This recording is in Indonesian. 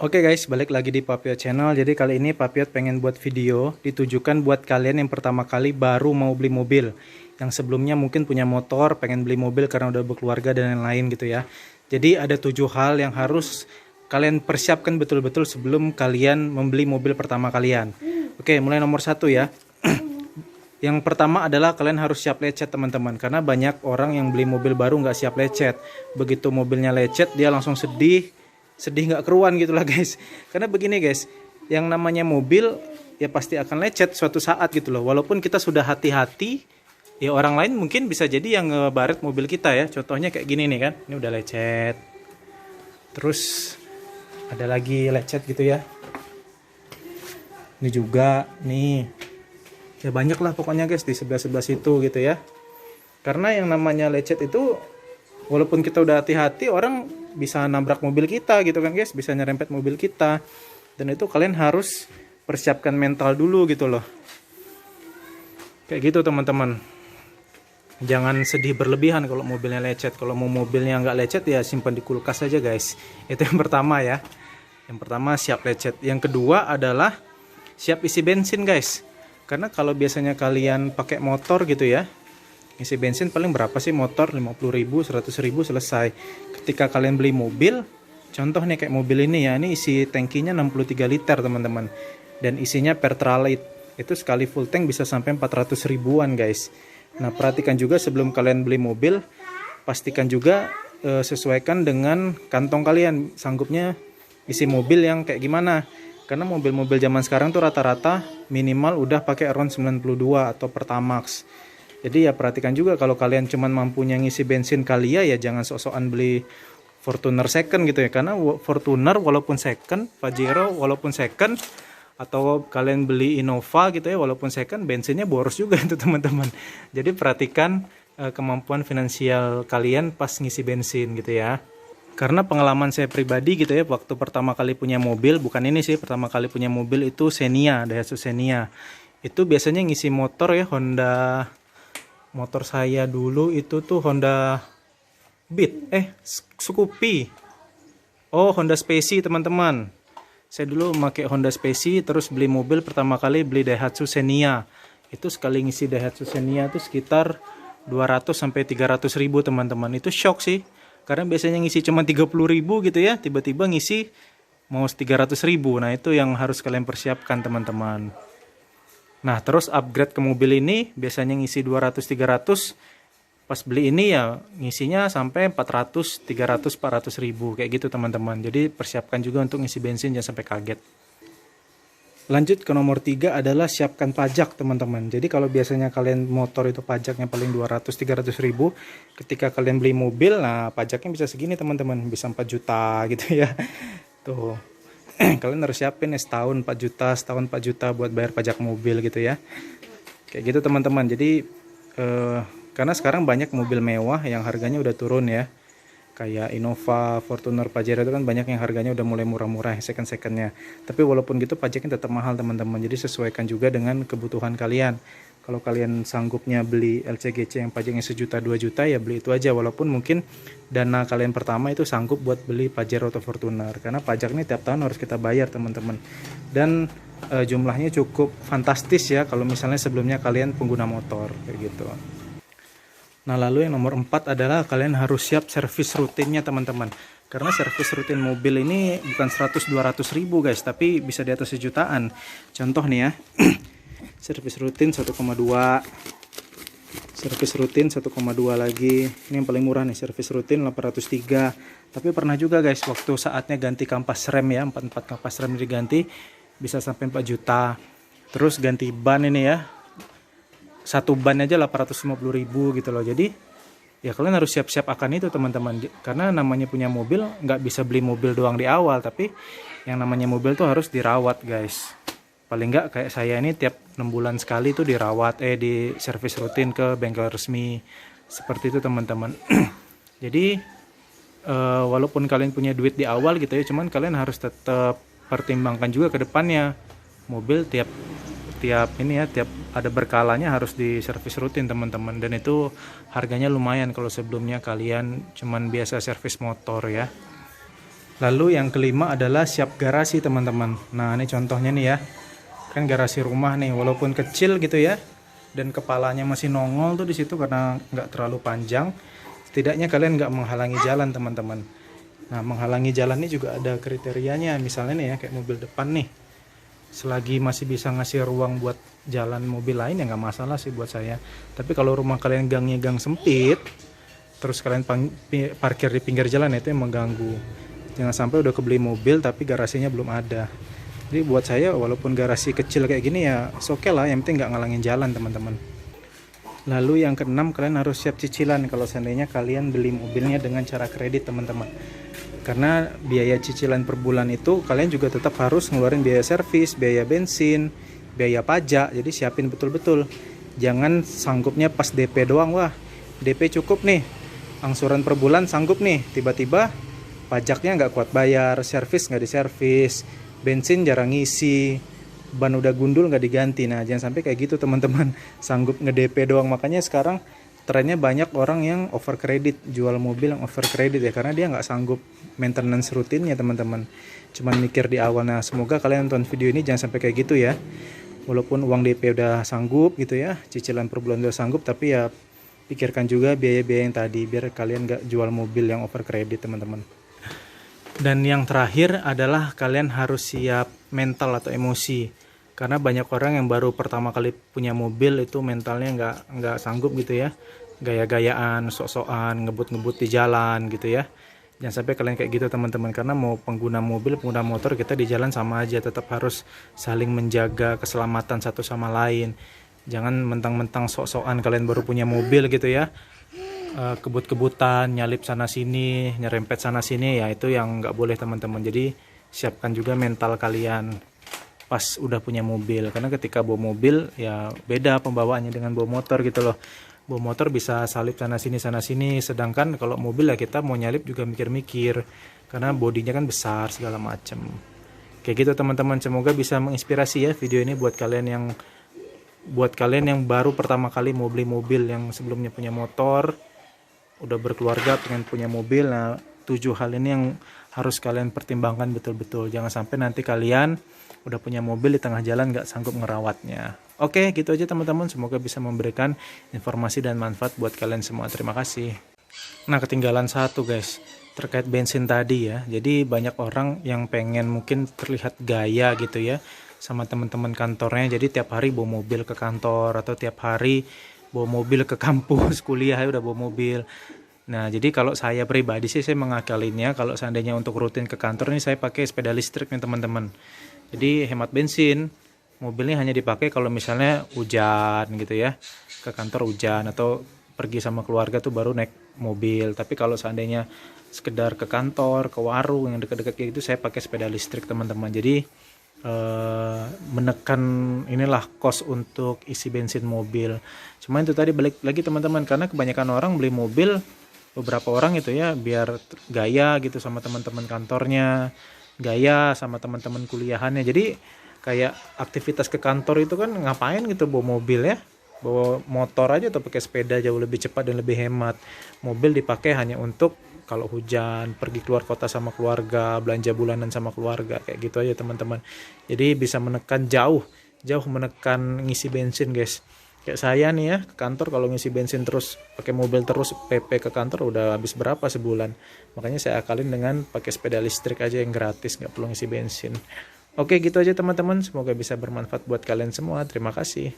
Oke guys, balik lagi di Papiot Channel. Jadi kali ini Papiot pengen buat video ditujukan buat kalian yang pertama kali baru mau beli mobil. Yang sebelumnya mungkin punya motor, pengen beli mobil karena udah berkeluarga dan lain-lain gitu ya. Jadi ada 7 hal yang harus kalian persiapkan betul-betul sebelum kalian membeli mobil pertama kalian. Oke, mulai nomor 1 ya. Yang pertama adalah kalian harus siap lecet teman-teman. Karena banyak orang yang beli mobil baru nggak siap lecet. Begitu mobilnya lecet dia langsung sedih nggak keruan gitu lah guys. Karena begini guys, yang namanya mobil ya pasti akan lecet suatu saat gitu loh. Walaupun kita sudah hati-hati, ya orang lain mungkin bisa jadi yang ngebaret mobil kita ya. Contohnya kayak gini nih kan, ini udah lecet. Terus ada lagi lecet gitu ya. Ini juga nih. Ya banyak lah pokoknya guys di sebelah-sebelah situ gitu ya. Karena yang namanya lecet itu walaupun kita udah hati-hati, orang bisa nabrak mobil kita gitu kan guys, bisa nyerempet mobil kita. Dan itu kalian harus persiapkan mental dulu gitu loh. Kayak gitu teman-teman. Jangan sedih berlebihan kalau mobilnya lecet. Kalau mau mobilnya nggak lecet ya simpan di kulkas aja guys. Itu yang pertama ya. Yang pertama siap lecet. Yang kedua adalah siap isi bensin guys. Karena kalau biasanya kalian pakai motor gitu ya, isi bensin paling berapa sih motor? 50.000, 100.000 selesai. Ketika kalian beli mobil, contoh nih kayak mobil ini ya, ini isi tangkinya 63 liter teman-teman. Dan isinya Pertalite. Itu sekali full tank bisa sampai 400 ribuan guys. Nah perhatikan juga sebelum kalian beli mobil, pastikan juga sesuaikan dengan kantong kalian. Sanggupnya isi mobil yang kayak gimana. Karena mobil-mobil zaman sekarang tuh rata-rata minimal udah pakai RON 92 atau Pertamax. Jadi ya perhatikan juga kalau kalian cuman mampunya ngisi bensin kali ya jangan sok-sokan beli Fortuner second gitu ya. Karena Fortuner walaupun second, Pajero walaupun second, atau kalian beli Innova gitu ya walaupun second, bensinnya boros juga itu teman-teman. Jadi perhatikan kemampuan finansial kalian pas ngisi bensin gitu ya. Karena pengalaman saya pribadi gitu ya, waktu pertama kali punya mobil, bukan ini sih, pertama kali punya mobil itu Xenia, Daihatsu Xenia. Itu biasanya ngisi motor ya Honda. Motor saya dulu itu tuh Honda Beat, Scoopy. Oh, Honda Spacey teman-teman. Saya dulu pakai Honda Spacey, terus beli mobil pertama kali beli Daihatsu Xenia. Itu sekali ngisi Daihatsu Xenia itu sekitar 200 sampai 300 ribu teman-teman. Itu shock sih. Karena biasanya ngisi cuma 30 ribu gitu ya, tiba-tiba ngisi mau 300 ribu. Nah itu yang harus kalian persiapkan teman-teman. Nah terus upgrade ke mobil ini biasanya ngisi 200-300, pas beli ini ya ngisinya sampai 400, 300, 400 ribu kayak gitu teman-teman. Jadi persiapkan juga untuk ngisi bensin jangan sampai kaget. Lanjut ke nomor 3 adalah siapkan pajak teman-teman. Jadi kalau biasanya kalian motor itu pajaknya paling 200-300 ribu, ketika kalian beli mobil, nah pajaknya bisa segini teman-teman, bisa 4 juta gitu ya. Tuh. Kalian harus siapin setahun 4 juta, setahun 4 juta buat bayar pajak mobil gitu ya. Kayak gitu teman-teman. Jadi karena sekarang banyak mobil mewah yang harganya udah turun ya. Kayak Innova, Fortuner, Pajero itu kan banyak yang harganya udah mulai murah-murah second-secondnya. Tapi walaupun gitu pajaknya tetap mahal teman-teman. Jadi sesuaikan juga dengan kebutuhan kalian. Kalau kalian sanggupnya beli LCGC yang pajaknya 1 juta 2 juta ya beli itu aja. Walaupun mungkin dana kalian pertama itu sanggup buat beli Pajero atau Fortuner. Karena pajak ini tiap tahun harus kita bayar teman-teman. Dan jumlahnya cukup fantastis ya kalau misalnya sebelumnya kalian pengguna motor kayak gitu. Nah lalu yang nomor 4 adalah kalian harus siap servis rutinnya teman-teman. Karena servis rutin mobil ini bukan 100-200 ribu guys, tapi bisa di atas 1 jutaan. Contoh nih ya, servis rutin 1,2, servis rutin 1,2 lagi. Ini yang paling murah nih, servis rutin 803. Tapi pernah juga guys, waktu saatnya ganti kampas rem ya, 44 kampas rem diganti, bisa sampai 4 juta. Terus ganti ban ini ya, satu ban aja 850 ribu gitu loh. Jadi ya kalian harus siap-siap akan itu teman-teman. Karena namanya punya mobil nggak bisa beli mobil doang di awal, tapi yang namanya mobil tuh harus dirawat guys. Paling nggak kayak saya ini tiap 6 bulan sekali tuh dirawat, di servis rutin ke bengkel resmi. Seperti itu teman-teman. Jadi walaupun kalian punya duit di awal gitu ya, cuman kalian harus tetap pertimbangkan juga ke depannya. Mobil tiap ini ya, tiap ada berkalanya harus diservis rutin teman-teman. Dan itu harganya lumayan kalau sebelumnya kalian cuman biasa servis motor ya. Lalu yang kelima adalah siap garasi teman-teman. Nah ini contohnya nih ya, kan garasi rumah nih, walaupun kecil gitu ya, dan kepalanya masih nongol tuh di situ karena nggak terlalu panjang, setidaknya kalian nggak menghalangi jalan teman-teman. Nah menghalangi jalan ini juga ada kriterianya, misalnya nih ya kayak mobil depan nih, selagi masih bisa ngasih ruang buat jalan mobil lain ya nggak masalah sih buat saya. Tapi kalau rumah kalian gangnya gang sempit, terus kalian parkir di pinggir jalan, itu yang mengganggu. Jangan sampai udah kebeli mobil tapi garasinya belum ada. Jadi buat saya walaupun garasi kecil kayak gini ya oke lah, yang penting nggak ngalangin jalan teman-teman. Lalu yang keenam, kalian harus siap cicilan kalau seandainya kalian beli mobilnya dengan cara kredit teman-teman. Karena biaya cicilan per bulan itu kalian juga tetap harus ngeluarin biaya servis, biaya bensin, biaya pajak. Jadi siapin betul-betul. Jangan sanggupnya pas DP doang, wah DP cukup nih, angsuran per bulan sanggup nih, tiba-tiba pajaknya nggak kuat bayar, servis nggak diservis, bensin jarang ngisi, ban udah gundul nggak diganti. Nah jangan sampai kayak gitu teman-teman, sanggup nge-DP doang. Makanya sekarang trennya banyak orang yang over kredit, jual mobil yang over kredit ya, karena dia nggak sanggup maintenance rutinnya teman-teman, cuman mikir di awal. Nah semoga kalian nonton video ini jangan sampai kayak gitu ya, walaupun uang DP udah sanggup gitu ya, cicilan per bulan udah sanggup, tapi ya pikirkan juga biaya-biaya yang tadi biar kalian nggak jual mobil yang over kredit teman-teman. Dan yang terakhir adalah kalian harus siap mental atau emosi, karena banyak orang yang baru pertama kali punya mobil itu mentalnya nggak sanggup gitu ya, gaya-gayaan, sok-sokan, ngebut-ngebut di jalan gitu ya. Jangan sampai kalian kayak gitu teman-teman, karena mau pengguna mobil, pengguna motor, kita di jalan sama aja, tetap harus saling menjaga keselamatan satu sama lain. Jangan mentang-mentang sok-sokan kalian baru punya mobil gitu ya, kebut-kebutan, nyalip sana sini, nyerempet sana sini, ya itu yang nggak boleh teman-teman. Jadi siapkan juga mental kalian pas udah punya mobil, karena ketika bawa mobil ya beda pembawaannya dengan bawa motor gitu loh. Bawa motor bisa salip sana sini, sedangkan kalau mobil ya kita mau nyalip juga mikir-mikir, karena bodinya kan besar segala macem. Kayak gitu teman-teman, semoga bisa menginspirasi ya video ini buat kalian yang baru pertama kali mau beli mobil, yang sebelumnya punya motor, udah berkeluarga pengen punya mobil. Nah 7 hal ini yang harus kalian pertimbangkan betul-betul, jangan sampai nanti kalian udah punya mobil di tengah jalan nggak sanggup ngerawatnya. Oke gitu aja teman-teman, semoga bisa memberikan informasi dan manfaat buat kalian semua. Terima kasih. Nah ketinggalan satu guys, terkait bensin tadi ya. Jadi banyak orang yang pengen mungkin terlihat gaya gitu ya sama teman-teman kantornya, jadi tiap hari bawa mobil ke kantor, atau tiap hari bawa mobil ke kampus, kuliah ya udah bawa mobil. Nah jadi kalau saya pribadi sih saya mengakalinya, kalau seandainya untuk rutin ke kantor ini saya pakai sepeda listrik nih teman-teman. Jadi hemat bensin, mobilnya hanya dipakai kalau misalnya hujan gitu ya, ke kantor hujan atau pergi sama keluarga tuh baru naik mobil. Tapi kalau seandainya sekedar ke kantor, ke warung yang dekat-dekat kayak gitu, saya pakai sepeda listrik teman-teman. Jadi menekan inilah kos untuk isi bensin mobil. Cuma itu tadi balik lagi teman-teman, karena kebanyakan orang beli mobil, beberapa orang itu ya biar gaya gitu sama teman-teman kantornya, gaya sama teman-teman kuliahannya. Jadi kayak aktivitas ke kantor itu kan ngapain gitu bawa mobil ya, bawa motor aja atau pakai sepeda jauh lebih cepat dan lebih hemat. Mobil dipakai hanya untuk kalau hujan, pergi keluar kota sama keluarga, belanja bulanan sama keluarga, kayak gitu aja teman-teman. Jadi bisa menekan jauh menekan ngisi bensin guys. Kayak saya nih ya, ke kantor kalau ngisi bensin terus, pakai mobil terus, PP ke kantor udah habis berapa sebulan. Makanya saya akalin dengan pakai sepeda listrik aja yang gratis, nggak perlu ngisi bensin. Oke gitu aja teman-teman, semoga bisa bermanfaat buat kalian semua. Terima kasih.